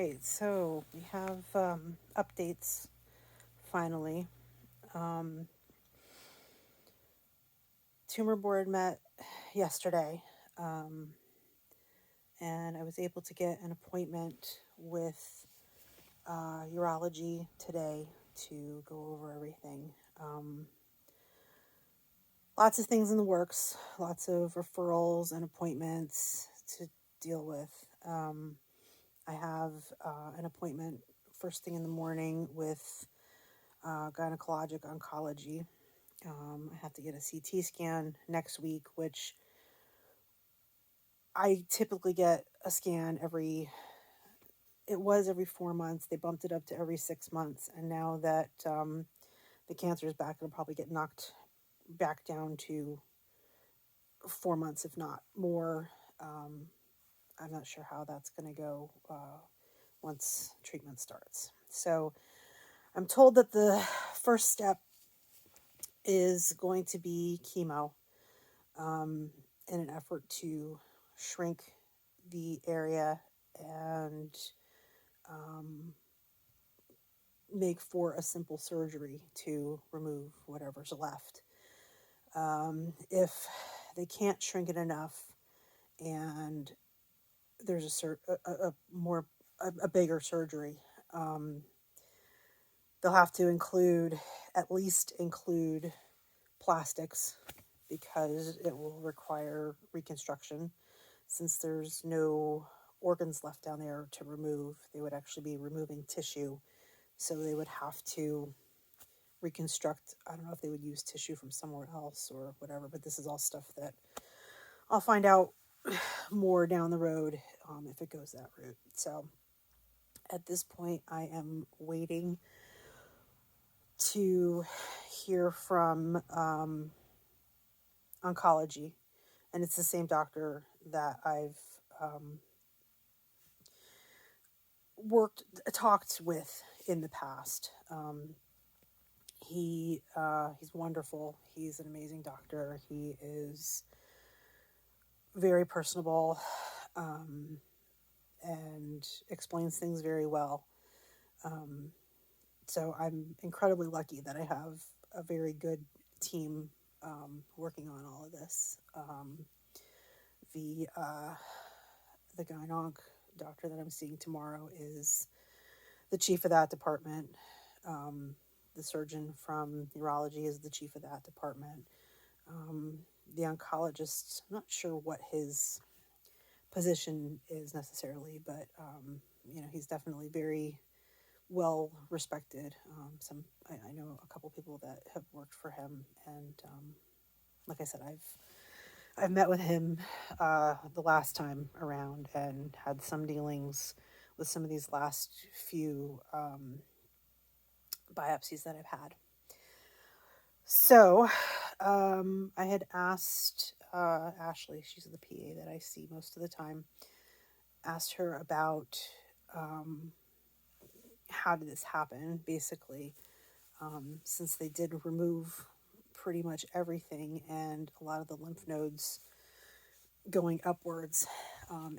right, so we have updates finally. Um, Tumor board met yesterday, um, and I was able to get an appointment with urology today to go over everything. Lots of things in the works, lots of referrals and appointments to deal with. I have an appointment first thing in the morning with gynecologic oncology. I have to get a CT scan next week, which I typically get a scan it was every 4 months. They bumped it up to every 6 months. And now that the cancer is back, it'll probably get knocked back down to 4 months, if not more. Um, I'm not sure how that's going to go once treatment starts. So I'm told that the first step is going to be chemo, in an effort to shrink the area and um, make for a simple surgery to remove whatever's left. If they can't shrink it enough and there's a more a bigger surgery, um, they'll have to at least include plastics because it will require reconstruction. Since there's no organs left down there to remove, they would actually be removing tissue. So they would have to reconstruct. I don't know if they would use tissue from somewhere else or whatever, but this is all stuff that I'll find out more down the road, if it goes that route. So at this point, I am waiting to hear from oncology, and it's the same doctor that I've um, talked with in the past. He's wonderful. He's an amazing doctor. He is very personable, um, and explains things very well. Um, so I'm incredibly lucky that I have a very good team working on all of this. The the gynonc doctor that I'm seeing tomorrow is the chief of that department. Um, the surgeon from urology is the chief of that department. Um, the oncologist, I'm not sure what his position is necessarily, but he's definitely very well respected. I know a couple people that have worked for him, and like I said, I've met with him the last time around and had some dealings with some of these last few biopsies that I've had. So I had asked Ashley, she's the PA that I see most of the time, asked her about um, how did this happen, basically, since they did remove pretty much everything and a lot of the lymph nodes going upwards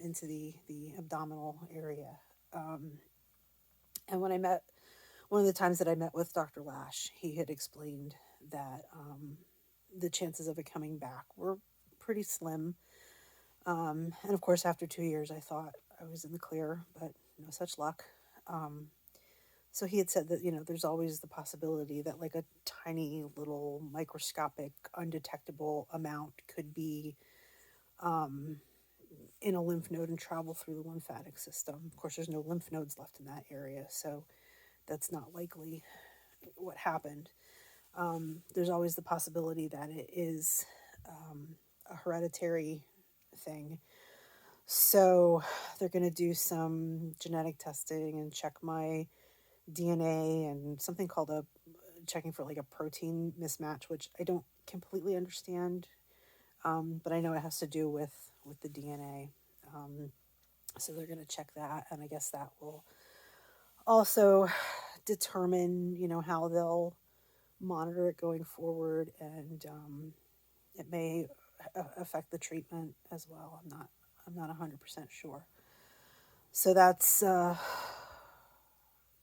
into the abdominal area. And one of the times that I met with Dr. Lash, he had explained that the chances of it coming back were pretty slim. And of course, after 2 years, I thought I was in the clear, but no such luck. Um, so he had said that, there's always the possibility that like a tiny little microscopic, undetectable amount could be in a lymph node and travel through the lymphatic system. Of course, there's no lymph nodes left in that area, so that's not likely what happened. There's always the possibility that it is a hereditary thing. So they're going to do some genetic testing and check my DNA and something called checking for like a protein mismatch, which I don't completely understand, but I know it has to do with the DNA. Um, so they're going to check that, and I guess that will also determine, how they'll monitor it going forward, and it may affect the treatment as well. I'm not 100% sure. So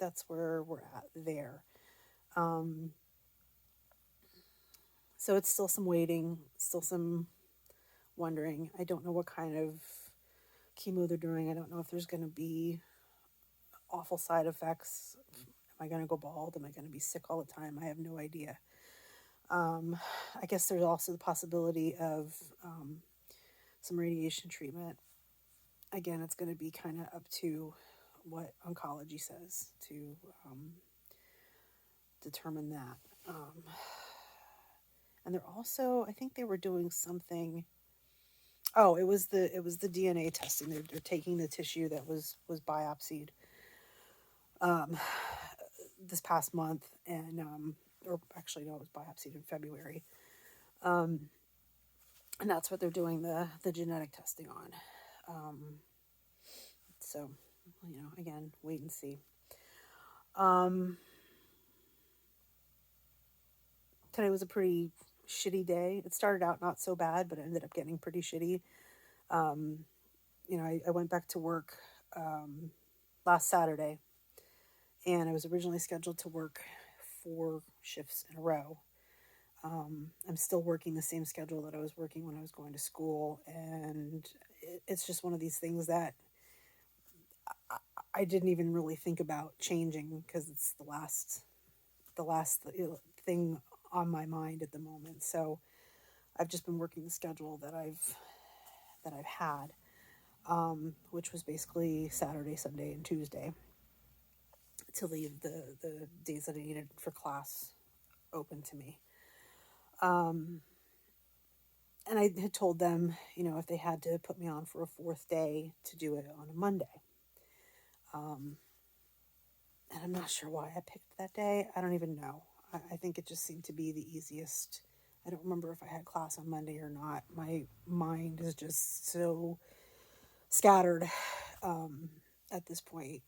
that's where we're at there. Um, so it's still some waiting, still some wondering. I don't know what kind of chemo they're doing. I don't know if there's going to be awful side effects. Am I going to go bald? Am I going to be sick all the time? I have no idea. I guess there's also the possibility of some radiation treatment. Again, it's going to be kind of up to what oncology says to determine that. And they're also, I think they were doing something. Oh, it was the DNA testing. They're taking the tissue that was biopsied this past month, and or actually no, it was biopsied in February, and that's what they're doing the genetic testing on. So, again, wait and see. Today was a pretty shitty day. It started out not so bad, but it ended up getting pretty shitty. I went back to work last Saturday, and I was originally scheduled to work 4 shifts in a row. I'm still working the same schedule that I was working when I was going to school, and it's just one of these things that I didn't even really think about changing because it's the last thing on my mind at the moment. So I've just been working the schedule that I've had, which was basically Saturday, Sunday, and Tuesday to leave the days that I needed for class open to me. And I had told them, if they had to put me on for a 4th day, to do it on a Monday. And I'm not sure why I picked that day. I don't even know. I think it just seemed to be the easiest. I don't remember if I had class on Monday or not. My mind is just so scattered at this point.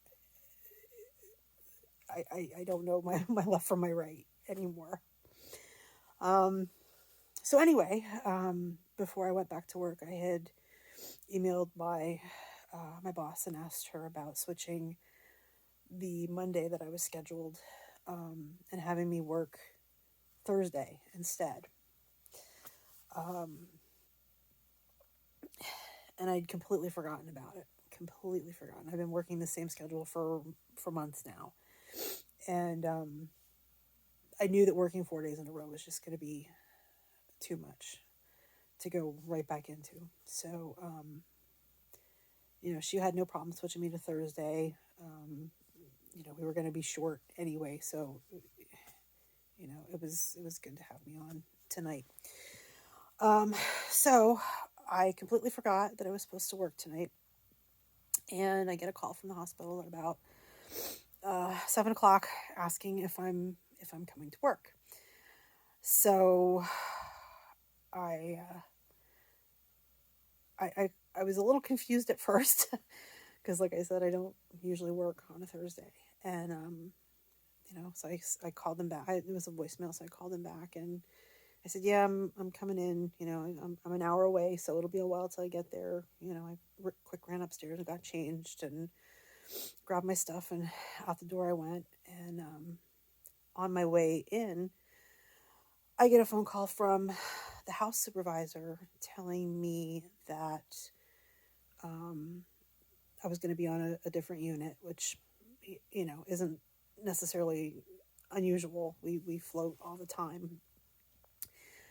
I don't know my left from my right anymore. So anyway, before I went back to work, I had emailed my boss and asked her about switching the Monday that I was scheduled and having me work Thursday instead. And I'd completely forgotten about it. Completely forgotten. I've been working the same schedule for months now, and I knew that working 4 days in a row was just going to be too much to go right back into. So, she had no problem switching me to Thursday. We were going to be short anyway, so it was good to have me on tonight. So I completely forgot that I was supposed to work tonight, and I get a call from the hospital at about 7 o'clock asking if I'm coming to work. So I was a little confused at first because, like I said, I don't usually work on a Thursday, and so I called them back. It was a voicemail, so I called them back and I said, "Yeah, I'm coming in. I'm an hour away, so it'll be a while till I get there." I quick ran upstairs and got changed and grabbed my stuff, and out the door I went. And on my way in, I get a phone call from the house supervisor telling me that I was going to be on a different unit, which isn't necessarily unusual. We float all the time.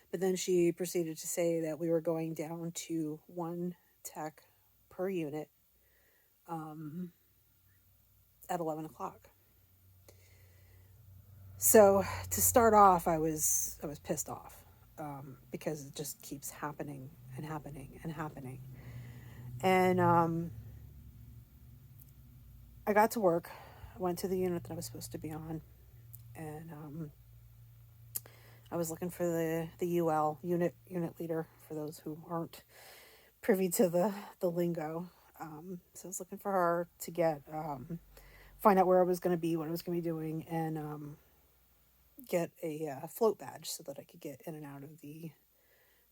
But then she proceeded to say that we were going down to 1 tech per unit at 11 o'clock. So to start off, I was pissed off because it just keeps happening and happening and happening. And I got to work. I went to the unit that I was supposed to be on, and I was looking for the UL unit leader, for those who aren't privy to the lingo. So I was looking for her to get find out where I was going to be, what I was going to be doing, and get a float badge so that I could get in and out of the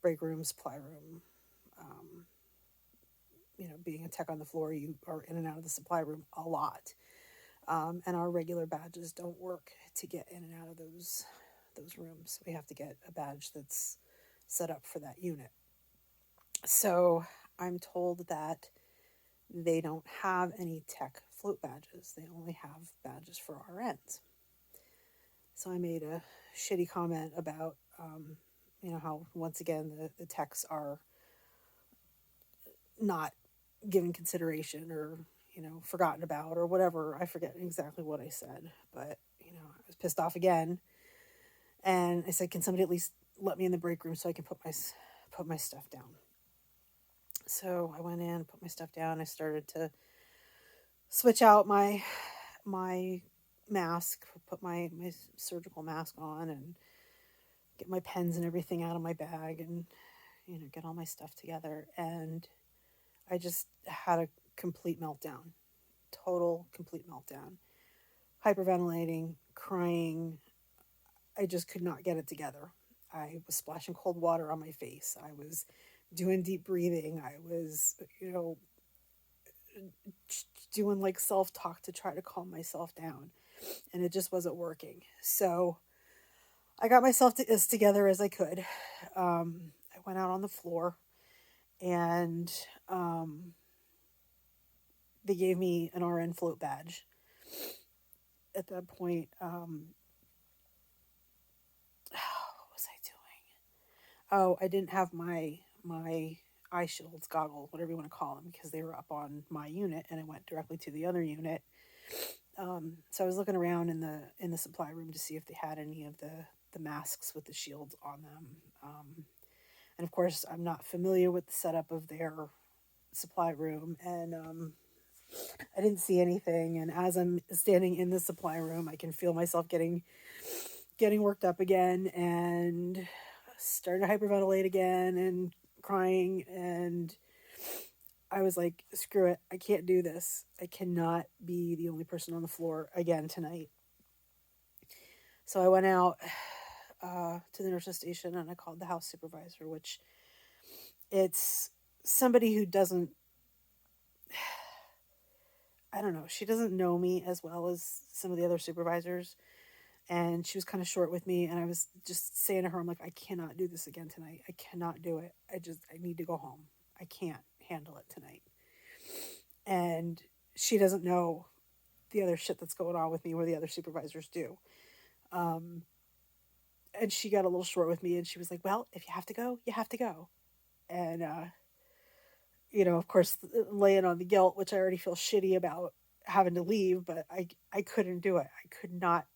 break room, supply room. Being a tech on the floor, you are in and out of the supply room a lot. And our regular badges don't work to get in and out of those rooms. We have to get a badge that's set up for that unit. So I'm told that they don't have any tech float badges. They only have badges for RNs. So I made a shitty comment about, how once again the techs are not given consideration or, forgotten about or whatever. I forget exactly what I said, but, I was pissed off again. And I said, can somebody at least let me in the break room so I can put my stuff down? So I went in, put my stuff down. I started to switch out my mask, put my surgical mask on, and get my pens and everything out of my bag, and get all my stuff together. And I just had a complete meltdown, total complete meltdown, hyperventilating, crying. I just could not get it together. I was splashing cold water on my face. I was doing deep breathing. I was, doing like self talk to try to calm myself down. And it just wasn't working. So I got myself as together as I could. I went out on the floor, and they gave me an RN float badge. At that point, what was I doing? Oh, I didn't have my eye shields, goggles, whatever you want to call them, because they were up on my unit, and I went directly to the other unit. So I was looking around in the supply room to see if they had any of the masks with the shields on them. And of course, I'm not familiar with the setup of their supply room, and I didn't see anything. And as I'm standing in the supply room, I can feel myself getting worked up again, and starting to hyperventilate again, and crying. And I was like, screw it, I can't do this. I cannot be the only person on the floor again tonight. So I went out to the nurse's station, and I called the house supervisor, which it's somebody who doesn't, I don't know, she doesn't know me as well as some of the other supervisors. And she was kind of short with me, and I was just saying to her, I'm like, I cannot do this again tonight. I cannot do it. I need to go home. I can't handle it tonight. And she doesn't know the other shit that's going on with me, where the other supervisors do. And she got a little short with me, and she was like, well, if you have to go, you have to go. And, of course, laying on the guilt, which I already feel shitty about having to leave, but I couldn't do it. I could not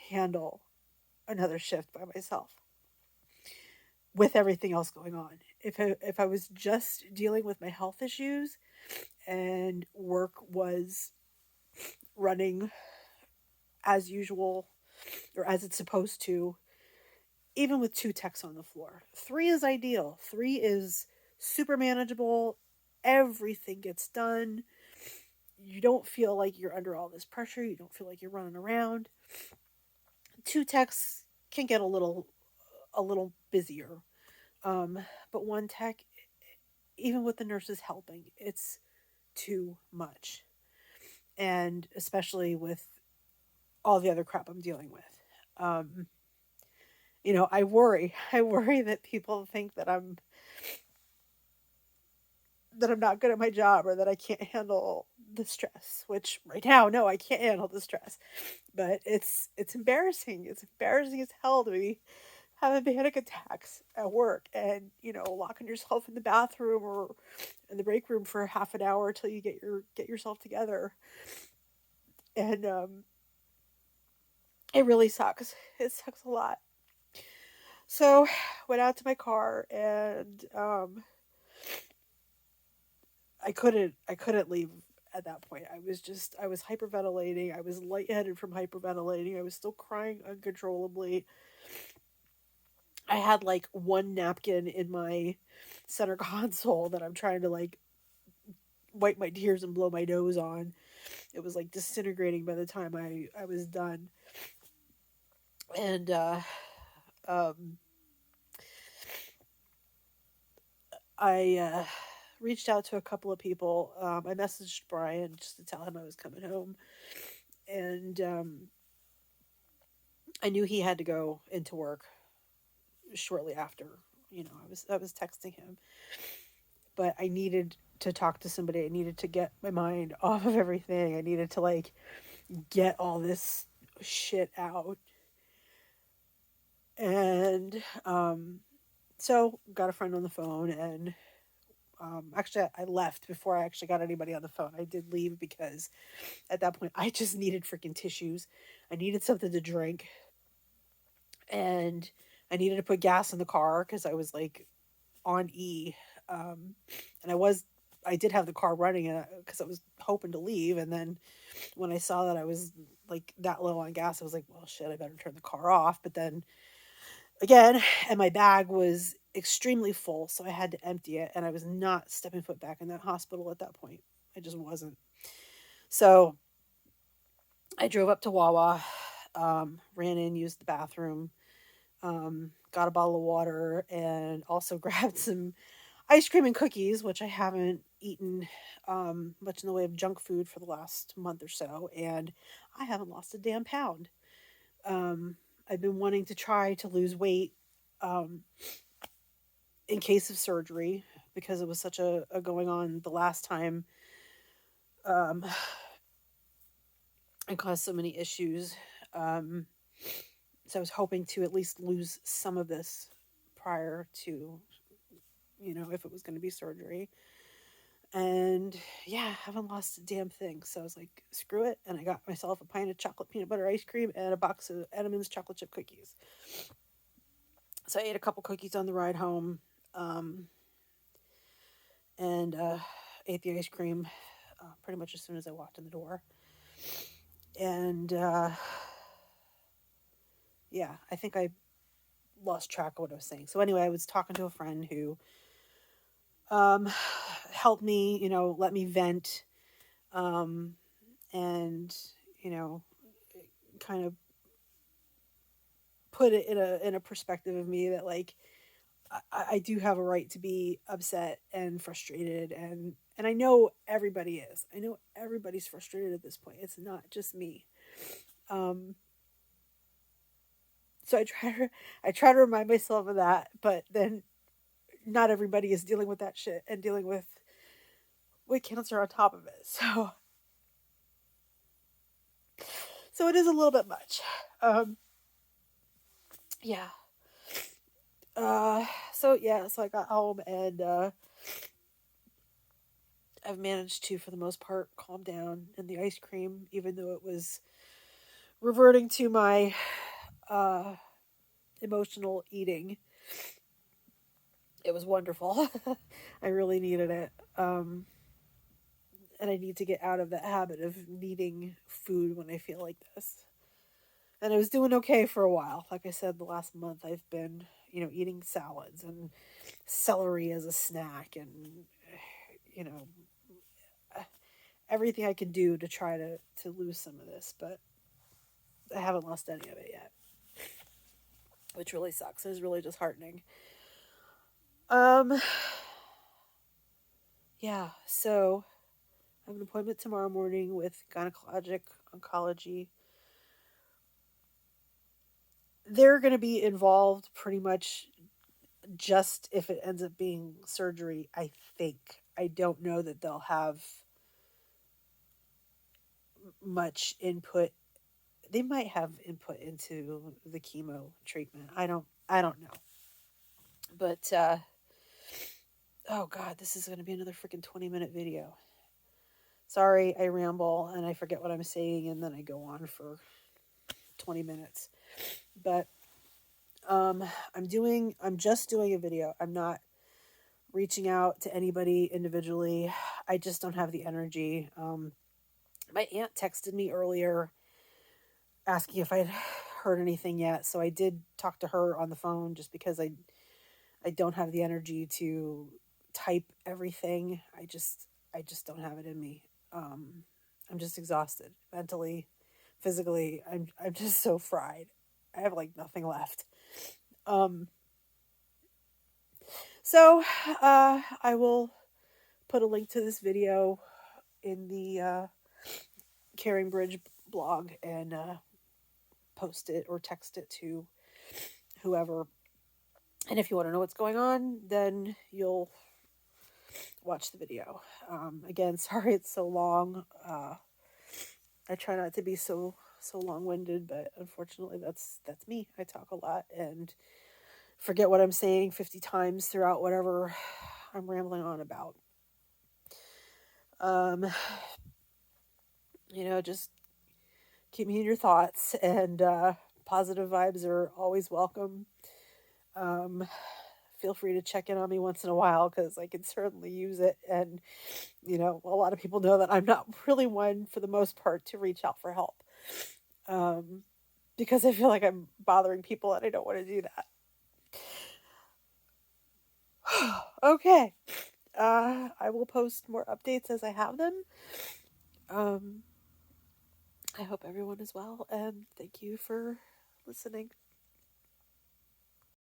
handle another shift by myself with everything else going on. If I was just dealing with my health issues and work was running as usual or as it's supposed to, even with 2 techs on the floor, 3 is ideal. 3 is super manageable. Everything gets done. You don't feel like you're under all this pressure. You don't feel like you're running around. 2 techs can get a little busier. But 1 tech, even with the nurses helping, it's too much. And especially with all the other crap I'm dealing with. I worry. I worry that people think that I'm not good at my job, or that I can't handle the stress, which right now, no, I can't handle the stress. But it's embarrassing. It's embarrassing as hell to be having panic attacks at work, and locking yourself in the bathroom or in the break room for half an hour until you get yourself together. And it really sucks. It sucks a lot. So went out to my car, and I couldn't leave at that point. I was hyperventilating. I was lightheaded from hyperventilating. I was still crying uncontrollably. I had like 1 napkin in my center console that I'm trying to like wipe my tears and blow my nose on. It was like disintegrating by the time I was done. And um I reached out to a couple of people. I messaged Brian just to tell him I was coming home, and I knew he had to go into work shortly after. I was texting him, but I needed to talk to somebody. I needed to get my mind off of everything. I needed to like get all this shit out. And so got a friend on the phone, and actually I left before I actually got anybody on the phone. I did leave because at that point I just needed freaking tissues. I needed something to drink, and I needed to put gas in the car because I was like on E. And I did have the car running because I was hoping to leave. And then when I saw that I was like that low on gas, I was like, well, shit, I better turn the car off. But then again, and my bag was extremely full, so I had to empty it. And I was not stepping foot back in that hospital at that point. I just wasn't. So I drove up to Wawa, ran in, used the bathroom, got a bottle of water, and also grabbed some ice cream and cookies, which I haven't eaten much in the way of junk food for the last month or so, and I haven't lost a damn pound. I've been wanting to try to lose weight um, in case of surgery because it was such a going on the last time um, and caused so many issues. Um, so I was hoping to at least lose some of this prior to, if it was going to be surgery. And yeah, I haven't lost a damn thing. So I was like, screw it. And I got myself a pint of chocolate peanut butter ice cream and a box of Edam's chocolate chip cookies. So I ate a couple cookies on the ride home, um, and ate the ice cream pretty much as soon as I walked in the door. And yeah, I think I lost track of what I was saying. So anyway, I was talking to a friend who um, helped me, let me vent, um, and you know, kind of put it in a perspective of me that like I do have a right to be upset and frustrated, and I know everybody is. I know everybody's frustrated at this point. It's not just me. Um, so I try to remind myself of that, but then not everybody is dealing with that shit and dealing with cancer on top of it. So it is a little bit much. Um, yeah. So I got home, and I've managed to, for the most part, calm down. And the ice cream, even though it was reverting to my uh, emotional eating, it was wonderful. I really needed it. And I need to get out of that habit of needing food when I feel like this. And I was doing okay for a while. Like I said, the last month I've been, eating salads and celery as a snack, and you know, everything I can do to try to lose some of this, but I haven't lost any of it yet, which really sucks. It's really disheartening. Um, yeah. So I have an appointment tomorrow morning with gynecologic oncology. They're going to be involved pretty much just if it ends up being surgery. I think. I don't know that they'll have much input. They might have input into the chemo treatment. I don't know. But oh god, this is going to be another freaking 20-minute video. Sorry, I ramble and I forget what I'm saying and then I go on for 20 minutes. But um I'm just doing a video. I'm not reaching out to anybody individually. I just don't have the energy. My aunt texted me earlier asking if I'd heard anything yet. So I did talk to her on the phone just because I don't have the energy to type everything. I just don't have it in me. Um, I'm just exhausted mentally, physically. I'm just so fried. I have like nothing left. Um, so I will put a link to this video in the Caring Bridge blog and post it or text it to whoever. And if you want to know what's going on, then you'll watch the video. Again, sorry it's so long. I try not to be so long-winded, but unfortunately that's me. I talk a lot and forget what I'm saying 50 times throughout whatever I'm rambling on about. Just keep me in your thoughts, and positive vibes are always welcome. Feel free to check in on me once in a while because I can certainly use it. And, a lot of people know that I'm not really one, for the most part, to reach out for help because I feel like I'm bothering people and I don't want to do that. Okay. I will post more updates as I have them. I hope everyone is well, and thank you for listening.